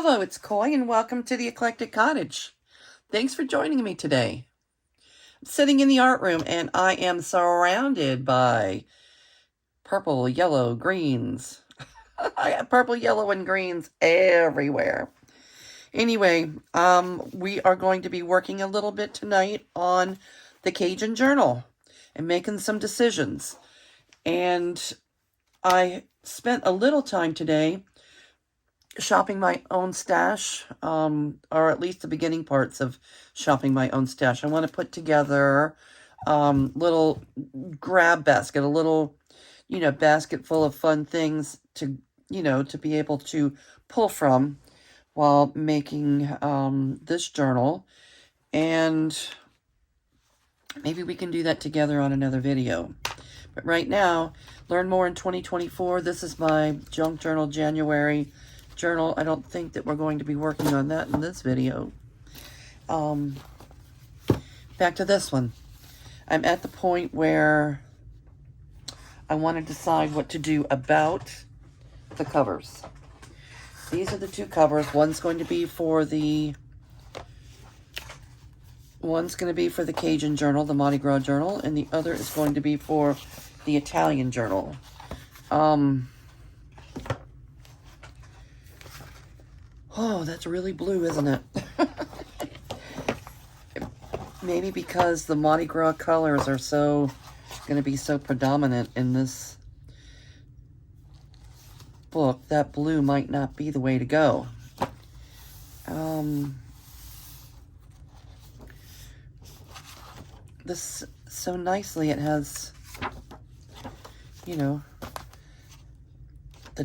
Hello, it's Coy, and welcome to the Eclectic Cottage. Thanks for joining me today. I'm sitting in the art room, and I am surrounded by purple, yellow, greens. I have purple, yellow, and greens everywhere. Anyway, we are going to be working a little bit tonight on the Cajun Journal and making some decisions. And I spent a little time today shopping my own stash, or at least the beginning parts of shopping my own stash. I want to put together little grab basket, a little, basket full of fun things to, to be able to pull from while making this journal. And maybe we can do that together on another video. But right now, learn more in 2024. This is my junk journal January journal. I don't think that we're going to be working on that in this video. Back to this one. I'm at the point where I want to decide what to do about the covers. These are the two covers. One's going to be for the Cajun Journal, the Mardi Gras Journal, and the other is going to be for the Italian Journal. Oh, that's really blue, isn't it? Maybe because the Mardi Gras colors are going to be so predominant in this book, that blue might not be the way to go. This, so nicely, it has, the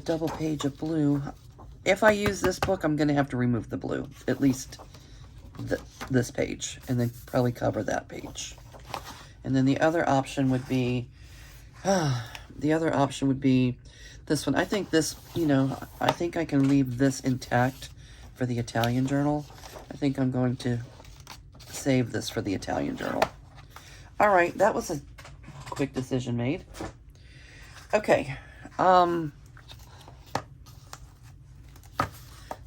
double page of blue. If I use this book, I'm going to have to remove the blue, at least this page, and then probably cover that page. And then the other option would be, this one. I think this, I think I can leave this intact for the Italian Journal. I think I'm going to save this for the Italian Journal. All right, that was a quick decision made. Okay,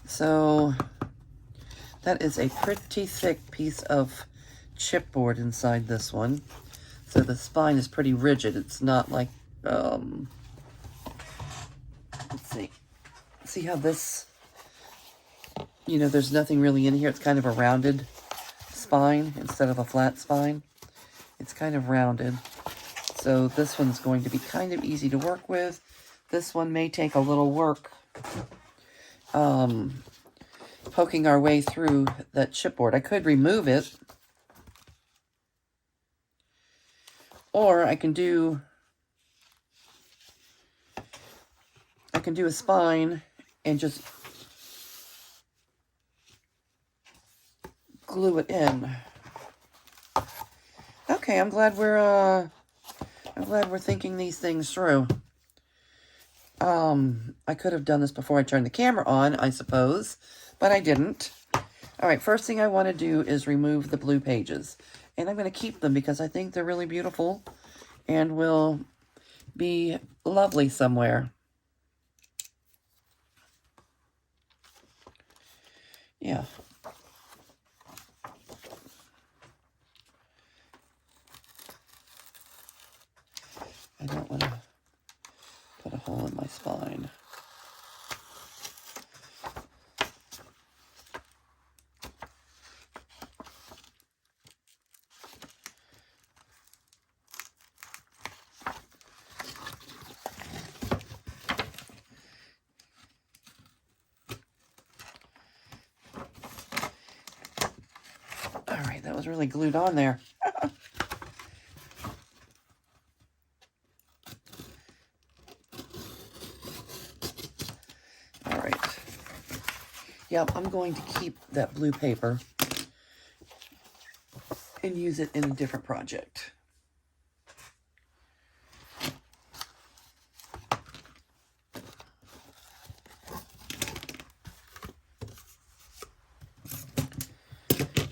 so that is a pretty thick piece of chipboard inside this one. So the spine is pretty rigid. It's not like, let's see. See how this, there's nothing really in here. It's kind of a rounded spine instead of a flat spine. It's kind of rounded. So this one's going to be kind of easy to work with. This one may take a little work. Poking our way through that chipboard. I could remove it, or I can do a spine and just glue it in. Okay, I'm glad we're thinking these things through. I could have done this before I turned the camera on, I suppose, but I didn't. All right, first thing I want to do is remove the blue pages. And I'm going to keep them because I think they're really beautiful and will be lovely somewhere. Yeah. I don't want to put a hole in my spine. All right, that was really glued on there. Yep, I'm going to keep that blue paper and use it in a different project.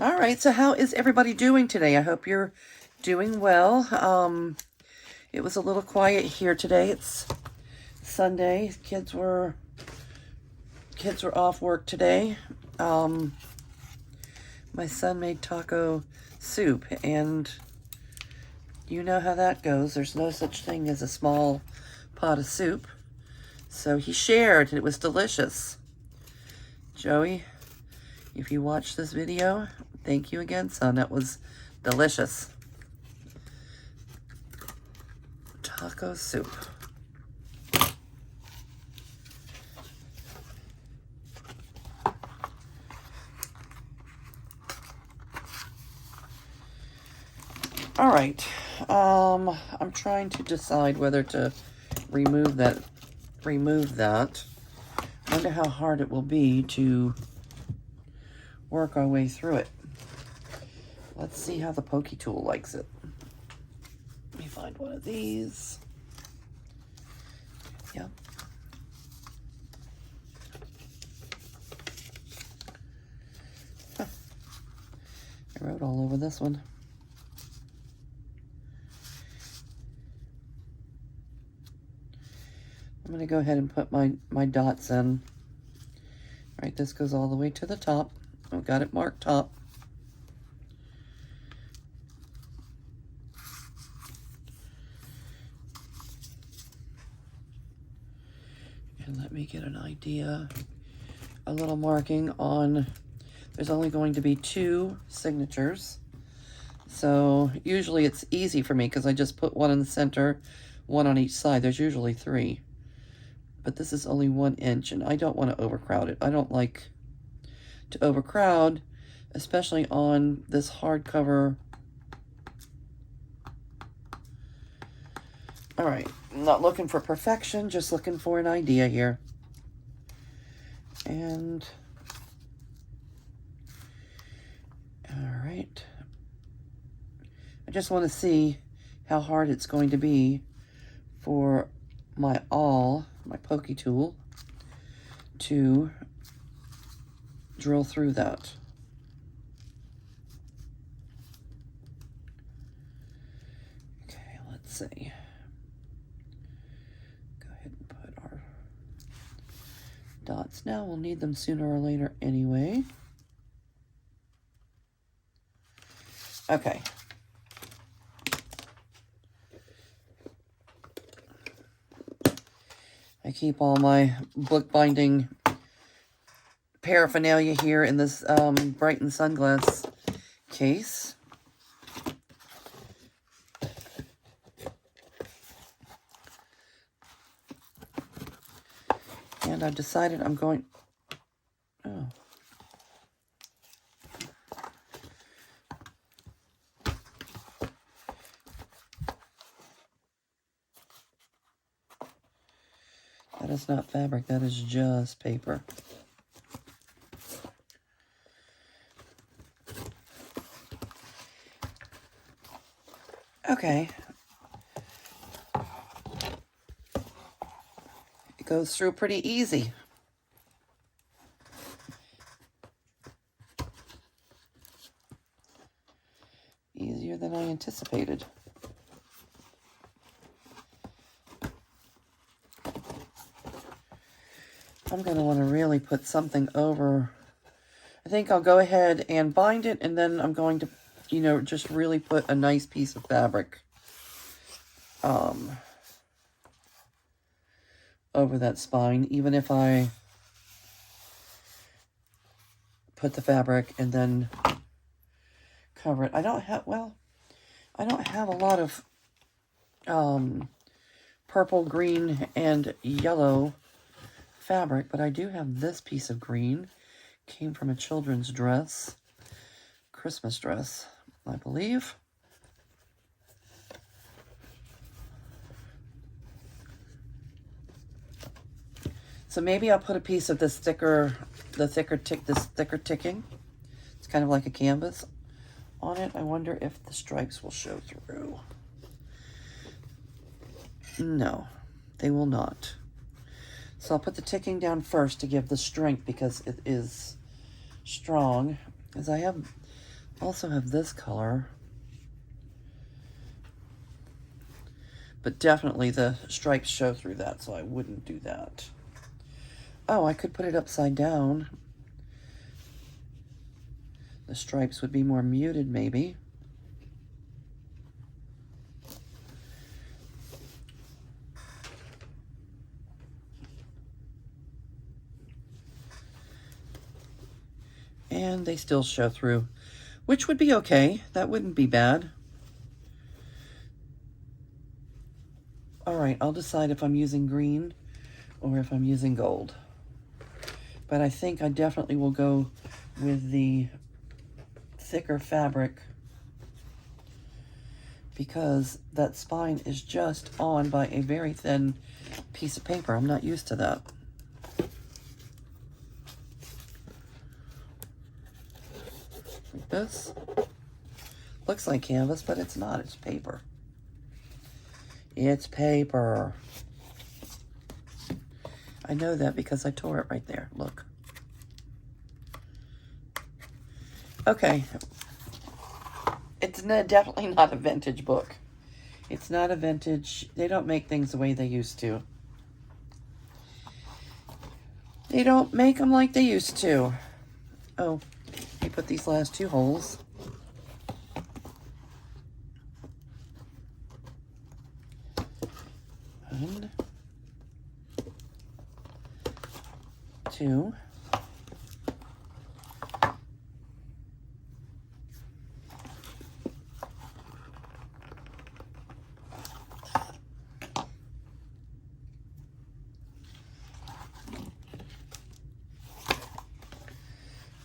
All right, so how is everybody doing today? I hope you're doing well. It was a little quiet here today. It's Sunday. Kids kids were off work today, my son made taco soup, and you know how that goes. There's no such thing as a small pot of soup. So he shared, and it was delicious. Joey, if you watch this video, thank you again, son. That was delicious. Taco soup. All right, I'm trying to decide whether to remove that. Wonder how hard it will be to work our way through it. Let's see how the pokey tool likes it. Let me find one of these. Yep. Huh. I wrote all over this one. I'm going to go ahead and put my dots in. All right, this goes all the way to the top. I've got it marked top. And let me get an idea. A little marking on, there's only going to be 2 signatures. So usually it's easy for me because I just put one in the center, one on each side. There's usually 3. But this is only 1 inch, and I don't want to overcrowd it. I don't like to overcrowd, especially on this hardcover. All right, I'm not looking for perfection, just looking for an idea here. And, all right. I just want to see how hard it's going to be for my pokey tool to drill through that. Okay, let's see. Go ahead and put our dots now. We'll need them sooner or later anyway. Okay. I keep all my bookbinding paraphernalia here in this Brighton sunglass case. And I've decided I'm going... Oh. That is not fabric, that is just paper. Okay. It goes through pretty easy. Easier than I anticipated. I'm going to want to really put something over. I think I'll go ahead and bind it, and then I'm going to, you know, just really put a nice piece of fabric over that spine, even if I put the fabric and then cover it. I don't have a lot of purple, green, and yellow fabric, but I do have this piece of green. Came from a children's dress, Christmas dress, I believe. So maybe I'll put a piece of this thicker ticking. It's kind of like a canvas on it. I wonder if the stripes will show through. No, they will not. So I'll put the ticking down first to give the strength because it is strong. As I also have this color. But definitely the stripes show through that, so I wouldn't do that. Oh, I could put it upside down. The stripes would be more muted, maybe. And they still show through, which would be okay. That wouldn't be bad. All right, I'll decide if I'm using green or if I'm using gold. But I think I definitely will go with the thicker fabric because that spine is just on by a very thin piece of paper. I'm not used to that. Like this. Looks like canvas, but it's not. It's paper. It's paper. I know that because I tore it right there. Look. Okay. It's definitely not a vintage book. It's not a vintage. They don't make things the way they used to. They don't make them like they used to. Oh, you put these last two holes. One, two.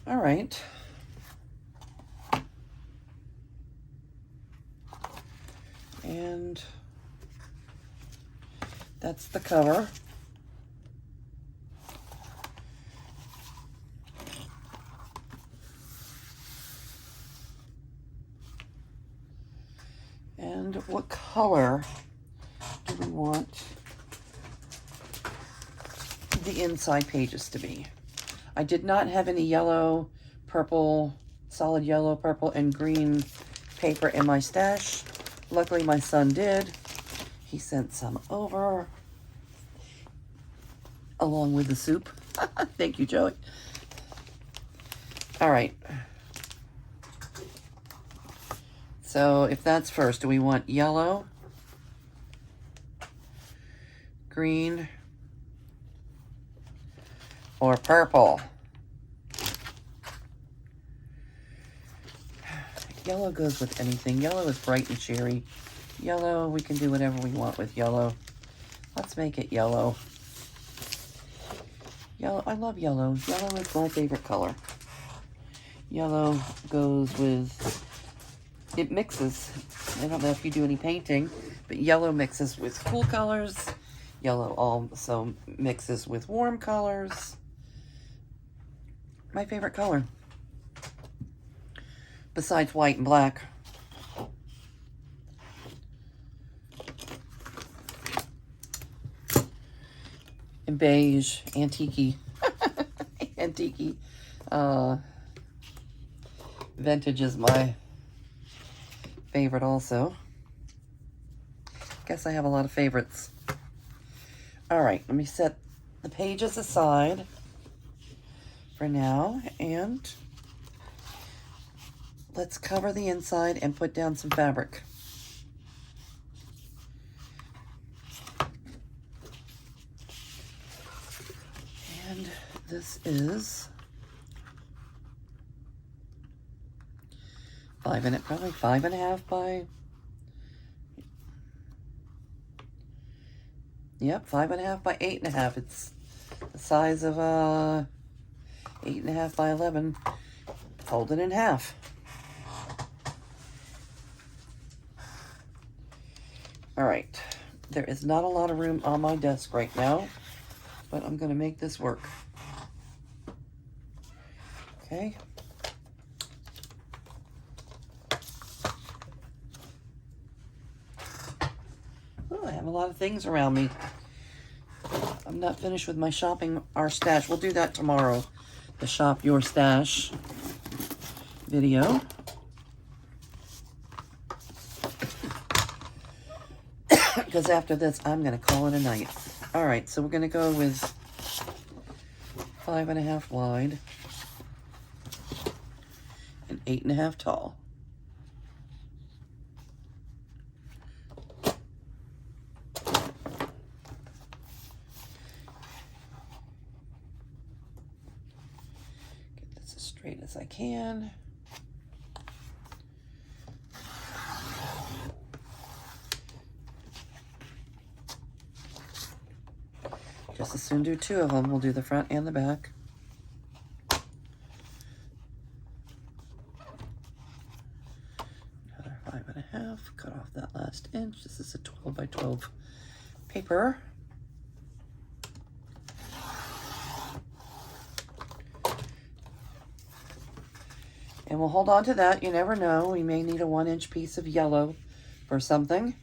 All right. And that's the cover. And what color do we want the inside pages to be? I did not have any yellow, purple, solid yellow, purple, and green paper in my stash. Luckily, my son did. He sent some over along with the soup. Thank you, Joey. All right. So if that's first, do we want yellow, green, or purple? Yellow goes with anything. Yellow is bright and cheery. Yellow, we can do whatever we want with yellow. Let's make it yellow. Yellow, I love yellow. Yellow is my favorite color. Yellow goes with, it mixes. I don't know if you do any painting, but yellow mixes with cool colors. Yellow also mixes with warm colors. My favorite color. Besides white and black. And beige, antique-y. Antique-y. Vintage is my favorite also. Guess I have a lot of favorites. All right, let me set the pages aside for now, and let's cover the inside and put down some fabric. And this is probably 5.5 by, yep, 5.5 by 8.5. It's the size of 8.5 by 11, folded in half. All right, there is not a lot of room on my desk right now, but I'm gonna make this work. Okay. Oh, I have a lot of things around me. I'm not finished with my shopping our stash. We'll do that tomorrow, the shop your stash video. Because after this, I'm going to call it a night. All right, so we're going to go with 5.5 wide and 8.5 tall. Get this as straight as I can. Just as soon do 2 of them. We'll do the front and the back. Another 5.5. Cut off that last inch. This is a 12 by 12 paper. And we'll hold on to that. You never know. We may need a 1-inch piece of yellow for something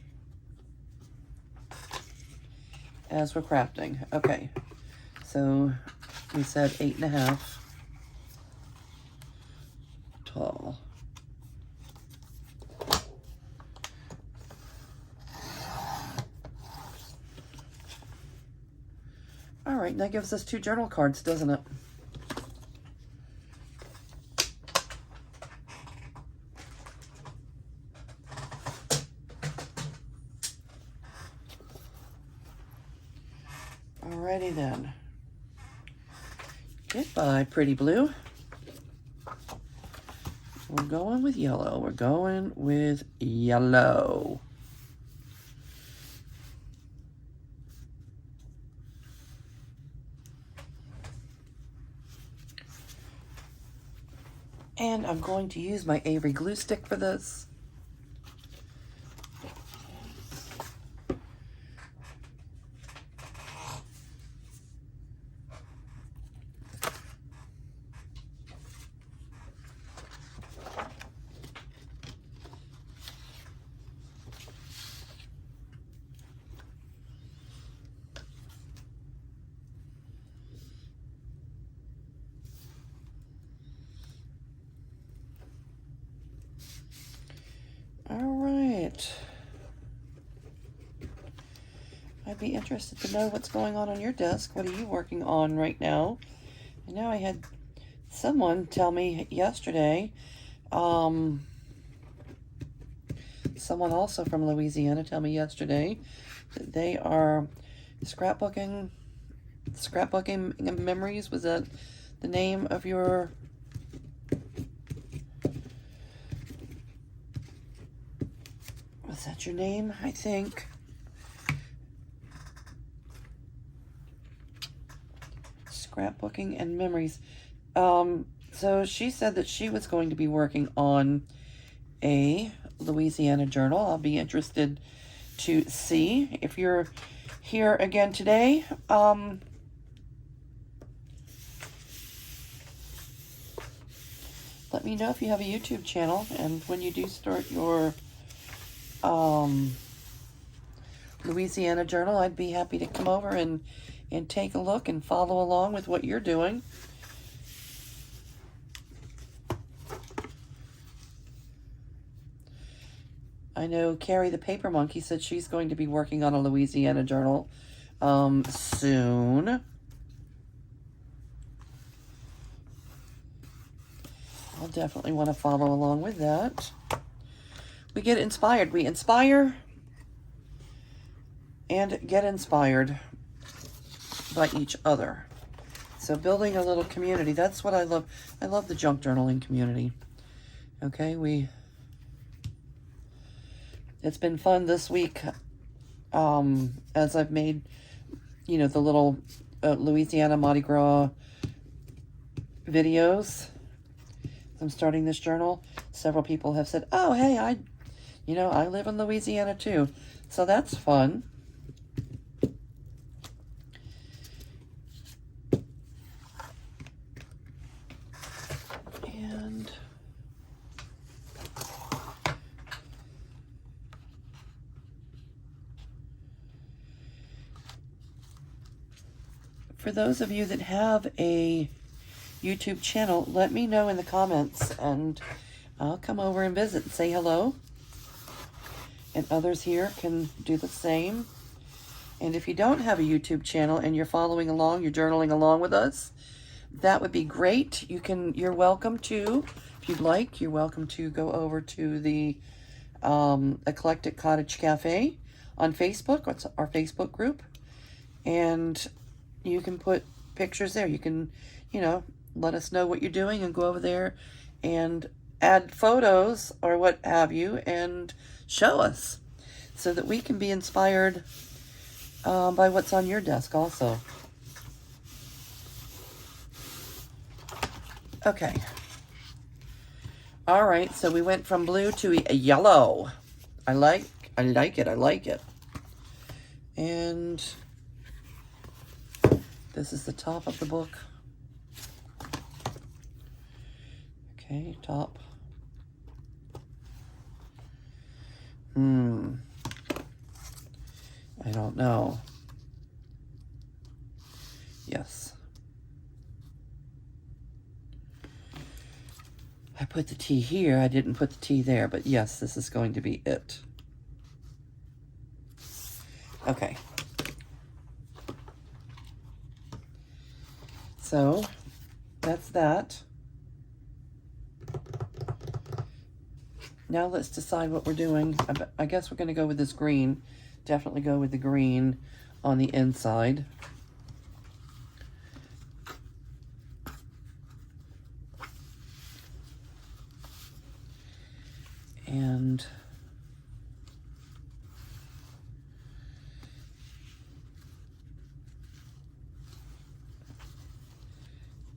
as we're crafting. Okay, so we said 8.5 tall. All right, that gives us 2 journal cards, doesn't it? Alrighty then. Goodbye, pretty blue. We're going with yellow. We're going with yellow. And I'm going to use my Avery glue stick for this. I'd be interested to know what's going on your desk. What are you working on right now? I know I had someone tell me yesterday, someone also from Louisiana tell me yesterday that they are scrapbooking memories. Was that the name of your... Was that your name? I think. Scrapbooking and memories. So she said that she was going to be working on a Louisiana journal. I'll be interested to see. If you're here again today, let me know if you have a YouTube channel, and when you do start your Louisiana journal, I'd be happy to come over and take a look and follow along with what you're doing. I know Carrie the Paper Monkey said she's going to be working on a Louisiana journal soon. I'll definitely want to follow along with that. We get inspired. We inspire and get inspired by each other. So building a little community, that's what I love. I love the junk journaling community. Okay, it's been fun this week, as I've made, the little Louisiana Mardi Gras videos. I'm starting this journal. Several people have said, oh, hey, I live in Louisiana too. So that's fun. And for those of you that have a YouTube channel, let me know in the comments, and I'll come over and visit and say hello. And others here can do the same. And if you don't have a YouTube channel and you're following along, you're journaling along with us, that would be great. You're welcome to, if you'd like, you're welcome to go over to the Eclectic Cottage Cafe on Facebook. It's our Facebook group. And you can put pictures there. You can, let us know what you're doing and go over there and add photos or what have you and show us so that we can be inspired by what's on your desk also. Okay. All right, so we went from blue to a yellow. I like it. And this is the top of the book. Okay, top. I don't know. Yes. I put the T here. I didn't put the T there, but yes, this is going to be it. Okay. So, that's that. Now let's decide what we're doing. I guess we're going to go with this green. Definitely go with the green on the inside. And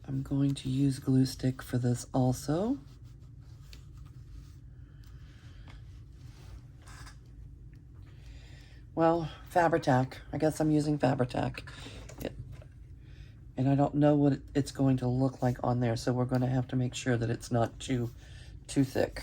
I'm going to use glue stick for this also. Well, Fabri-Tac. I guess I'm using Fabri-Tac. And I don't know what it's going to look like on there, so we're going to have to make sure that it's not too thick.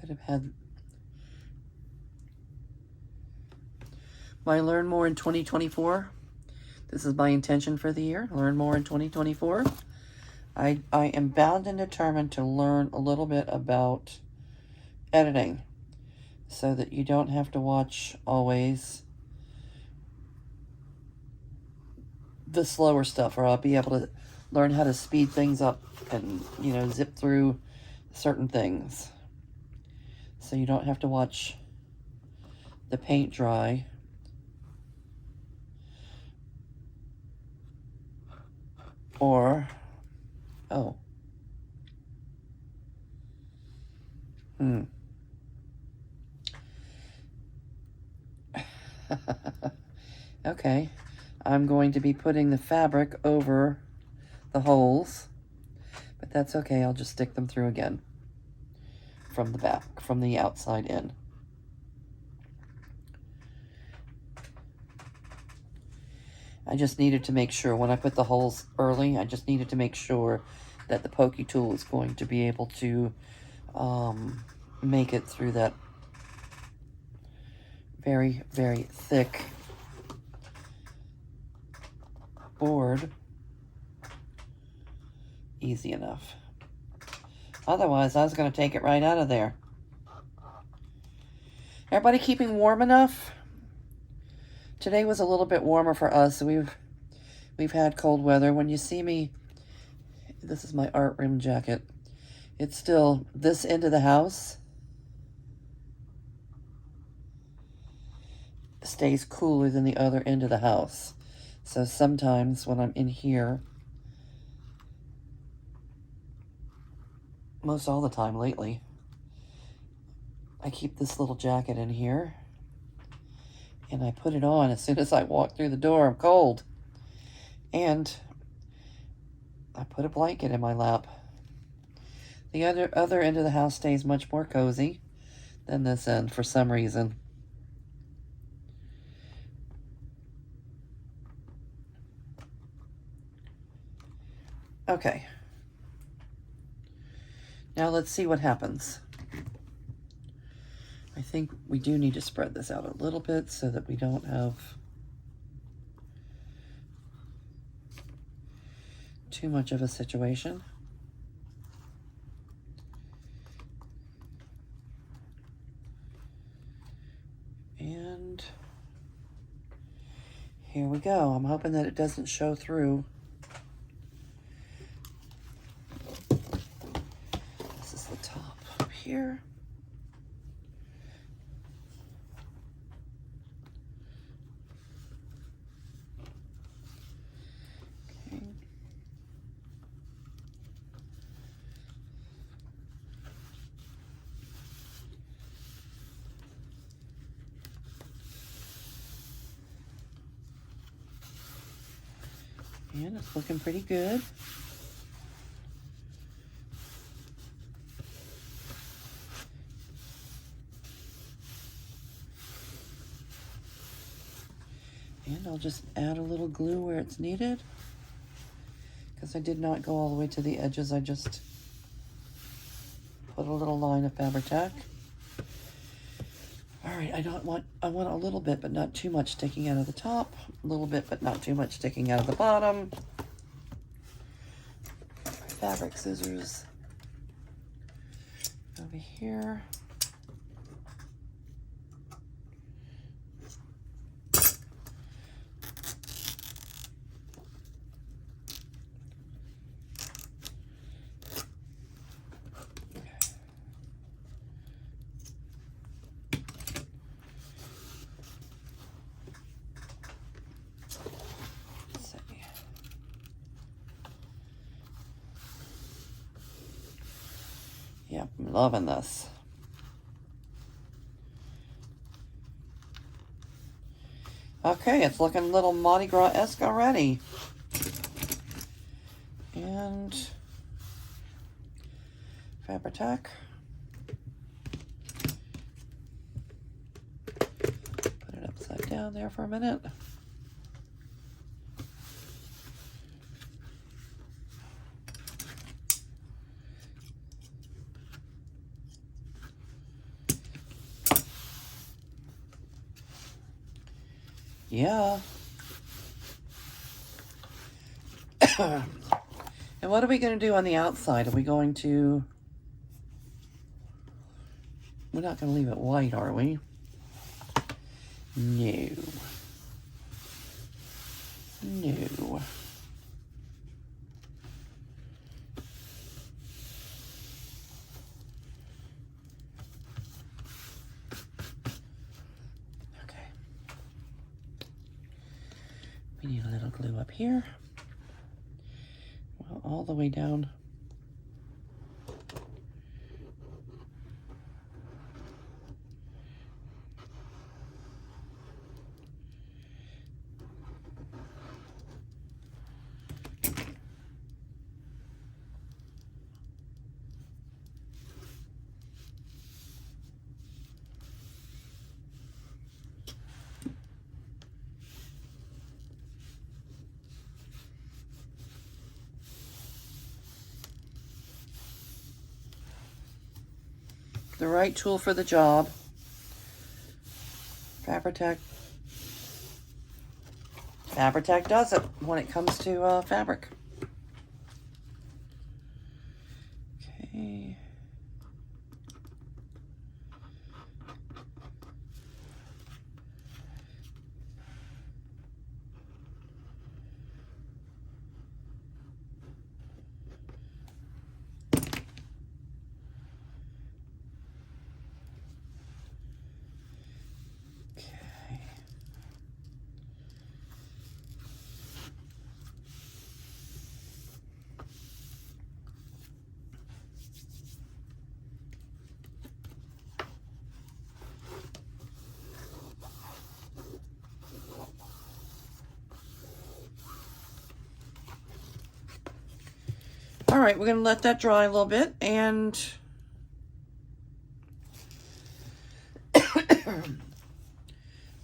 Have had my Learn More in 2024. This is my intention for the year. Learn more in 2024. I am bound and determined to learn a little bit about editing so that you don't have to watch always the slower stuff, or I'll be able to learn how to speed things up and, zip through certain things. So you don't have to watch the paint dry. Or, Okay, I'm going to be putting the fabric over the holes, but that's okay. I'll just stick them through again. From the back, from the outside in. I just needed to make sure when I put the holes early, I just needed to make sure that the pokey tool is going to be able to make it through that very, very thick board easy enough. Otherwise, I was going to take it right out of there. Everybody keeping warm enough? Today was a little bit warmer for us. We've had cold weather. When you see me, this is my art room jacket. It's still this end of the house stays cooler than the other end of the house. So sometimes when I'm in here, most all the time lately, I keep this little jacket in here and I put it on as soon as I walk through the door. I'm cold. And I put a blanket in my lap. The other end of the house stays much more cozy than this end for some reason. Okay. Now let's see what happens. I think we do need to spread this out a little bit so that we don't have too much of a situation. And here we go. I'm hoping that it doesn't show through. This is the top up here. Okay. And it's looking pretty good. And I'll just add a little glue where it's needed, because I did not go all the way to the edges. I just put a little line of Fabri-Tac. All right, I want a little bit, but not too much sticking out of the top. A little bit, but not too much sticking out of the bottom. Fabric scissors over here. Yep, I'm loving this. Okay, it's looking a little Mardi Gras-esque already. And Fabri-Tac. Put it upside down there for a minute. Yeah. And what are we going to do on the outside? Are we going to... We're not going to leave it white, are we? No. No. Okay. We need a little glue up here. Well, all the way down. The right tool for the job. Fabri-Tac. Fabri-Tac does it when it comes to fabric. Okay. All right, we're going to let that dry a little bit and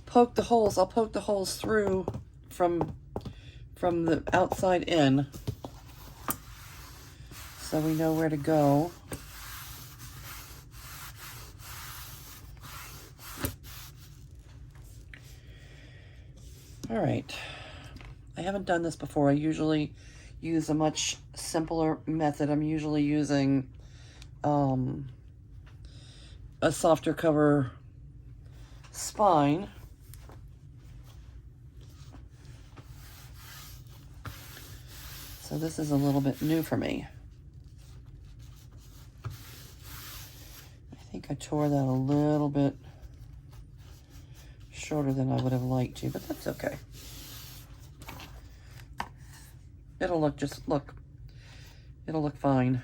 poke the holes. I'll poke the holes through from the outside in so we know where to go. All right. I haven't done this before. I usually use a much simpler method. I'm usually using a softer cover spine. So this is a little bit new for me. I think I tore that a little bit shorter than I would have liked to, but that's okay. It'll look it'll look fine.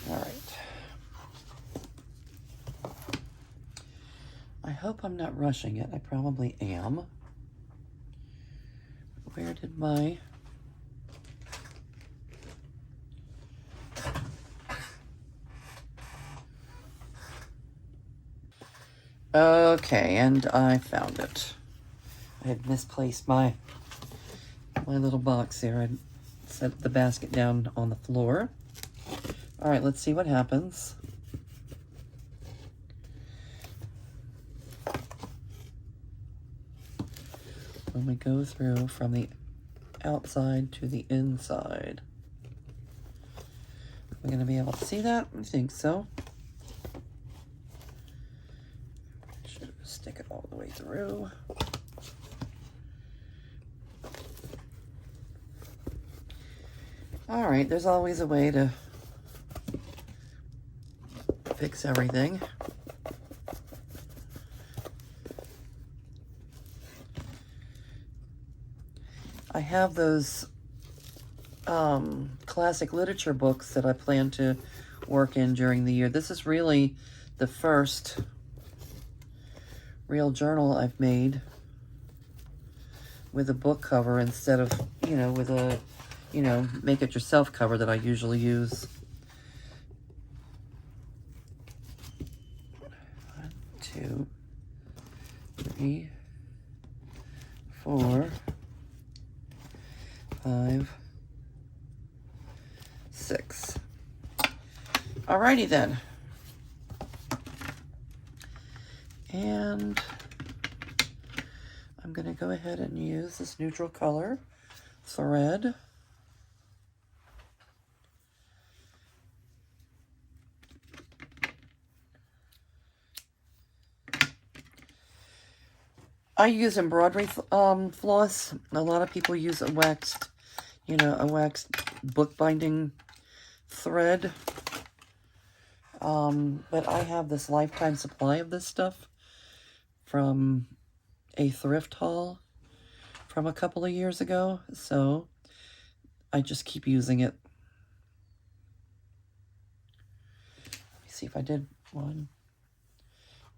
All right. I hope I'm not rushing it. I probably am. Where did my... Okay, and I found it. I had misplaced my little box here. I set the basket down on the floor. All right, let's see what happens. When we go through from the outside to the inside. We're going to be able to see that? I think so. Should stick it all the way through. All right, there's always a way to fix everything. I have those classic literature books that I plan to work in during the year. This is really the first real journal I've made with a book cover instead of, with a, make it yourself cover that I usually use. 1, 2, 3, 4, 5, 6. Alrighty then. And I'm going to go ahead and use this neutral color thread. I use embroidery floss. A lot of people use a waxed bookbinding thread. But I have this lifetime supply of this stuff from a thrift haul from a couple of years ago. So I just keep using it. Let me see if I did 1,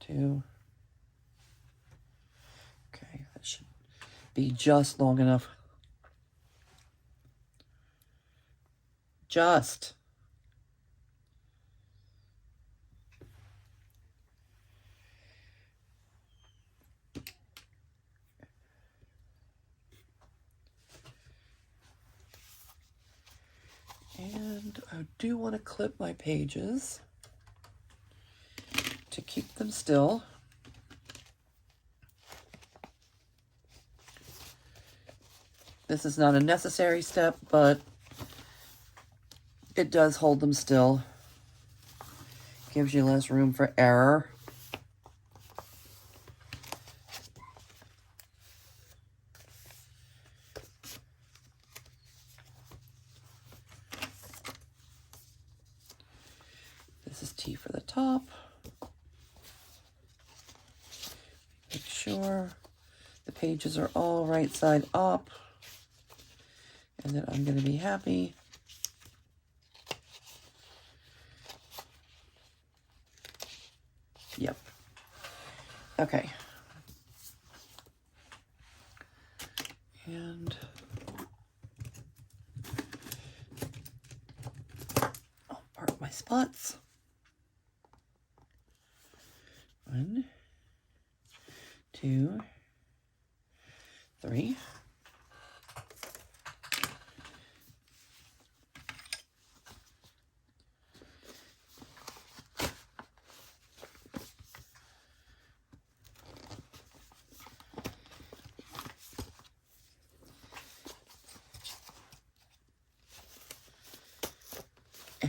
2. Okay, that should be just long enough. Just. And I do want to clip my pages to keep them still. This is not a necessary step, but it does hold them still. Gives you less room for error. This is T for the top. Make sure the pages are all right side up. And then I'm going to be happy. Yep. Okay. And I'll mark my spots. 1, 2, 3.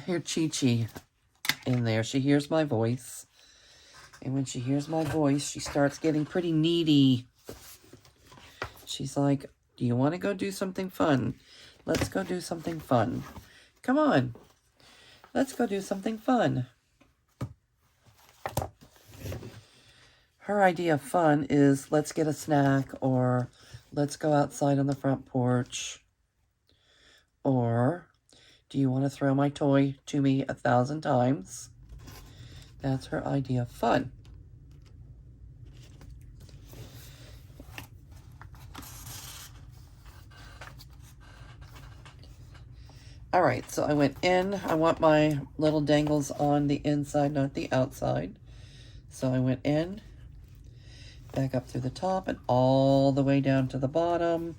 hear Chi-Chi in there. She hears my voice. And when she hears my voice, she starts getting pretty needy. She's like, do you want to go do something fun? Let's go do something fun. Come on. Let's go do something fun. Her idea of fun is let's get a snack, or let's go outside on the front porch, or do you want to throw my toy to me 1,000 times? That's her idea of fun. All right, so I went in. I want my little dangles on the inside, not the outside. So I went in, back up through the top, and all the way down to the bottom.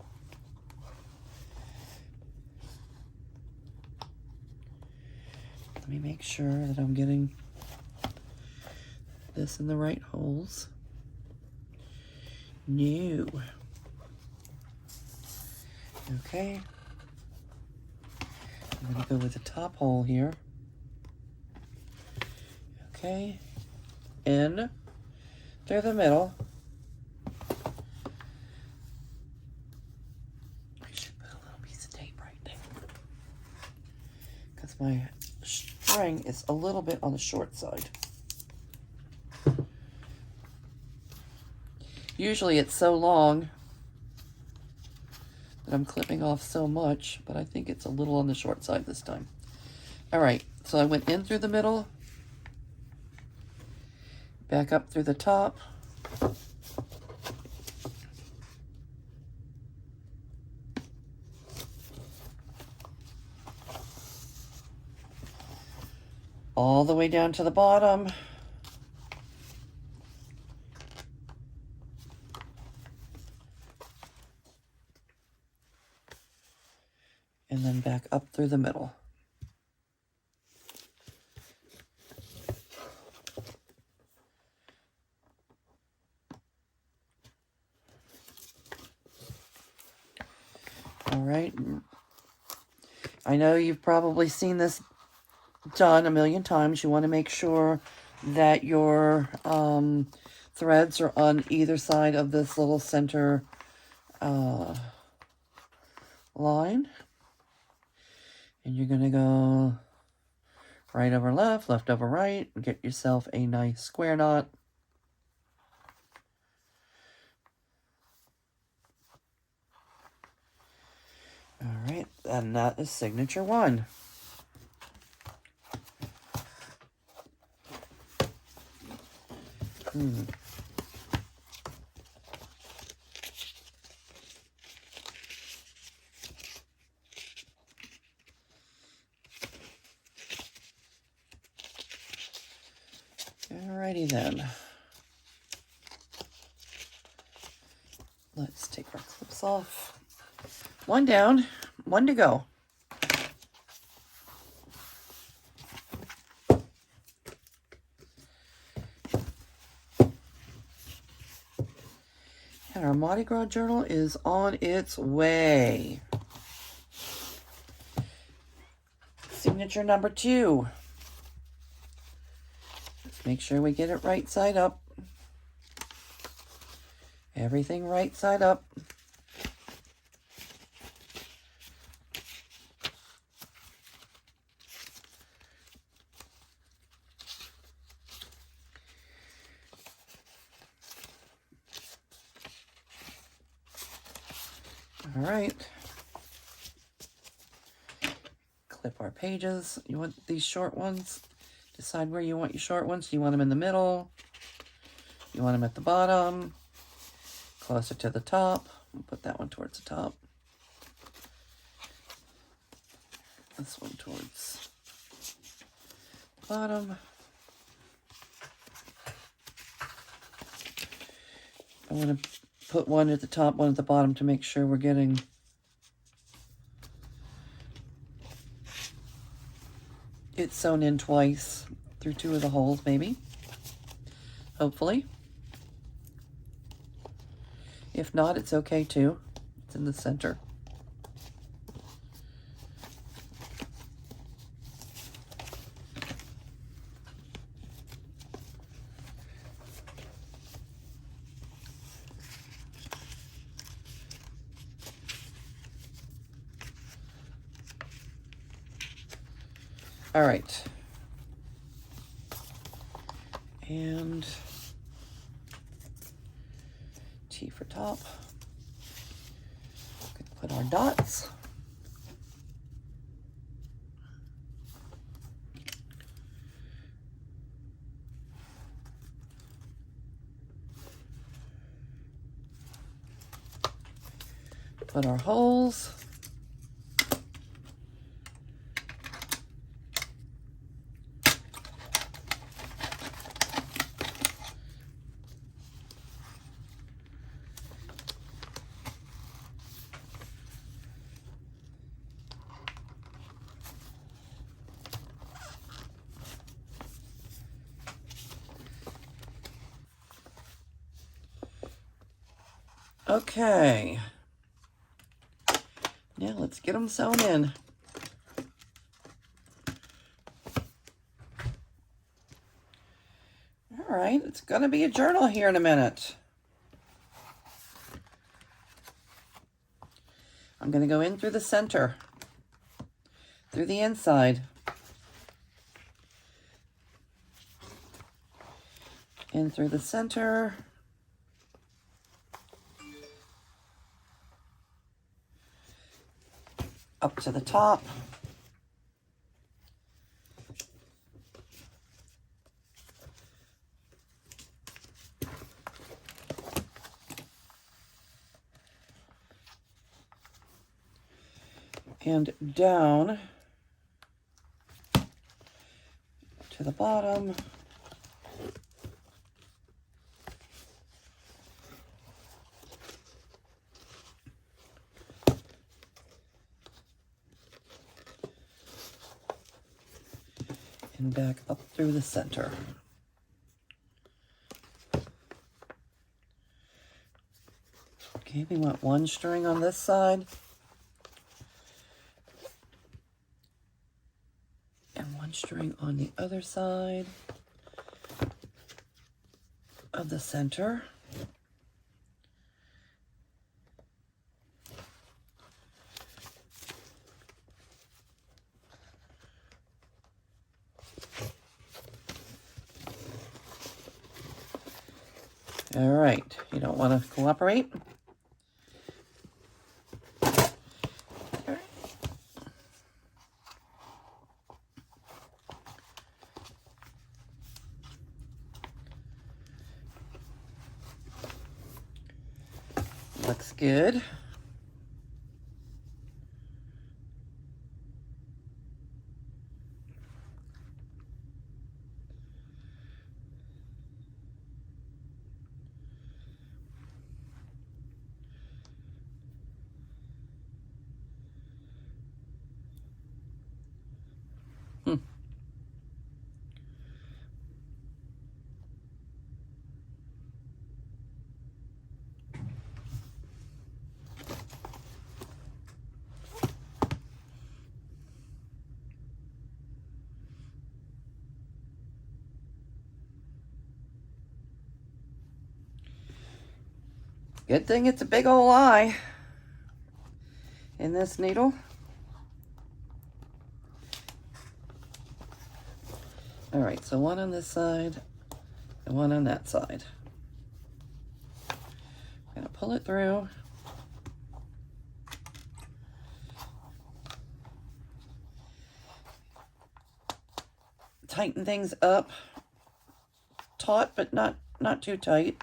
Let me make sure that I'm getting this in the right holes. No. Okay. I'm going to go with the top hole here. Okay. In through the middle. I should put a little piece of tape right there, because my string is a little bit on the short side. Usually it's so long that I'm clipping off so much, but I think it's a little on the short side this time. All right, so I went in through the middle, back up through the top, all the way down to the bottom, and then back up through the middle. All right. I know you've probably seen this done a million times. You want to make sure that your threads are on either side of this little center line. And you're going to go right over left, left over right, and get yourself a nice square knot. All right, and that is signature 1. Alrighty then. Let's take our clips off. 1 down, 1 to go. And our Mardi Gras Journal is on its way. Signature number 2. Let's make sure we get it right side up. Everything right side up. All right. Clip our pages. You want these short ones? Decide where you want your short ones. Do you want them in the middle? You want them at the bottom? Closer to the top. We'll put that one towards the top. This one towards the bottom. I want to put one at the top, one at the bottom to make sure we're getting it sewn in twice through 2 of the holes, maybe. Hopefully. If not, it's okay too. It's in the center. All right. And T for top. Put our dots. Put our holes. Okay. Now let's get them sewn in. All right, it's going to be a journal here in a minute. I'm going to go in through the center, through the inside, in through the center, up to the top, and down to the bottom, and back up through the center. Okay, we want one string on this side and one string on the other side of the center. All right, you don't want to cooperate. Looks good. Good thing it's a big old eye in this needle. All right, so one on this side and one on that side. I'm gonna pull it through. Tighten things up. Taut, but not too tight.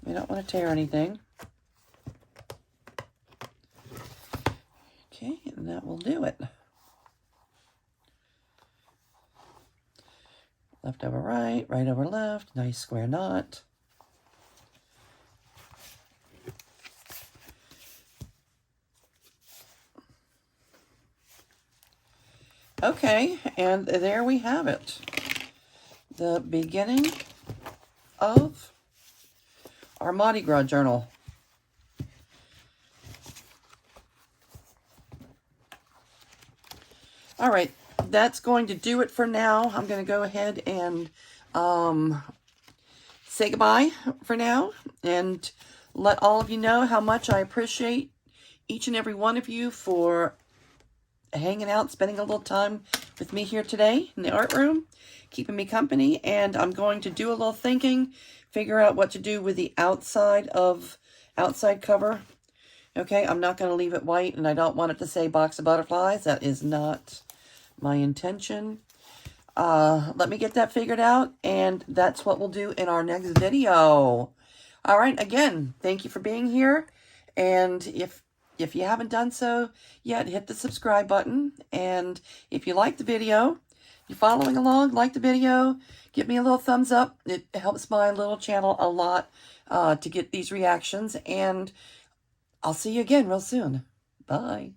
We don't want to tear anything. Okay, and that will do it. Left over right, right over left, nice square knot. Okay, and there we have it. The beginning of our Mardi Gras journal. All right, that's going to do it for now. I'm going to go ahead and say goodbye for now and let all of you know how much I appreciate each and every one of you for hanging out, spending a little time with me here today in the art room, keeping me company, and I'm going to do a little thinking, figure out what to do with the outside cover. Okay, I'm not going to leave it white, and I don't want it to say Box of Butterflies. That is not my intention. Let me get that figured out, and that's what we'll do in our next video. All right, again, thank you for being here, and if you haven't done so yet, hit the subscribe button, and if you like the video, you're following along, like the video, give me a little thumbs up. It helps my little channel a lot to get these reactions, and I'll see you again real soon. Bye.